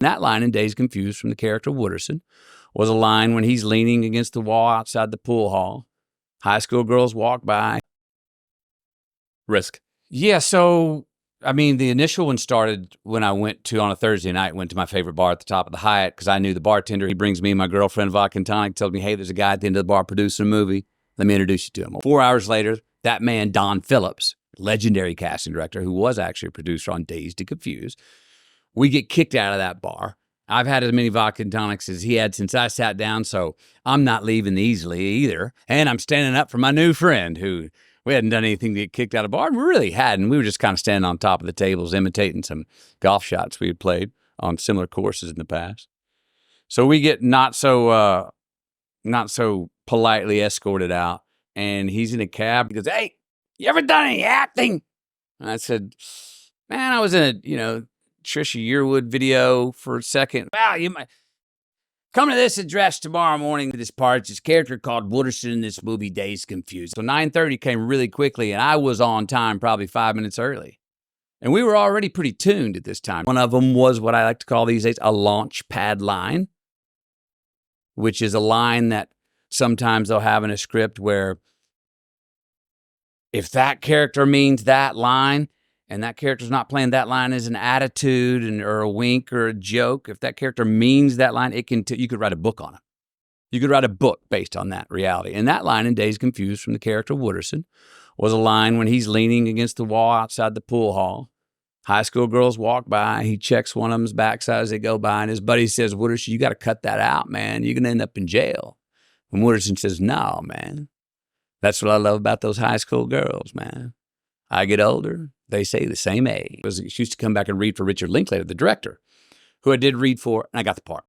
That line in Dazed and Confused from the character Wooderson was a line when he's leaning against the wall outside the pool hall. High school girls walk by. Risk. Yeah, so, I mean, the initial one started when I went to, on a Thursday night, went to my favorite bar at the top of the Hyatt because I knew the bartender. He brings me and my girlfriend vodka and tonic, tells me, hey, there's a guy at the end of the bar producing a movie. Let me introduce you to him. 4 hours later, that man, Don Phillips, legendary casting director, who was actually a producer on Dazed and Confused, we get kicked out of that bar. I've had as many vodka and tonics as he had since I sat down, so I'm not leaving easily either. And I'm standing up for my new friend who we hadn't done anything to get kicked out of the bar. We really hadn't. We were just kind of standing on top of the tables, imitating some golf shots we had played on similar courses in the past. So we get not so politely escorted out, and he's in a cab. He goes, hey, you ever done any acting? And I said, man, I was in a, Trisha Yearwood video for a second. Wow, you might come to this address tomorrow morning. This part, this character called Wooderson in this movie, Dazed and Confused. So 9:30 came really quickly, and I was on time probably 5 minutes early. And we were already pretty tuned at this time. One of them was what I like to call these days a launch pad line, which is a line that sometimes they'll have in a script where if that character means that line, and that character's not playing that line as an attitude or a wink or a joke, if that character means that line, you could write a book on it. You could write a book based on that reality. And that line in Dazed and Confused from the character Wooderson was a line when he's leaning against the wall outside the pool hall. High school girls walk by. He checks one of them's backside as they go by, and his buddy says, Wooderson, you got to cut that out, man. You're going to end up in jail. And Wooderson says, no, man. That's what I love about those high school girls, man. I get older, they say the same age. She used to come back and read for Richard Linklater, the director, who I did read for, and I got the part.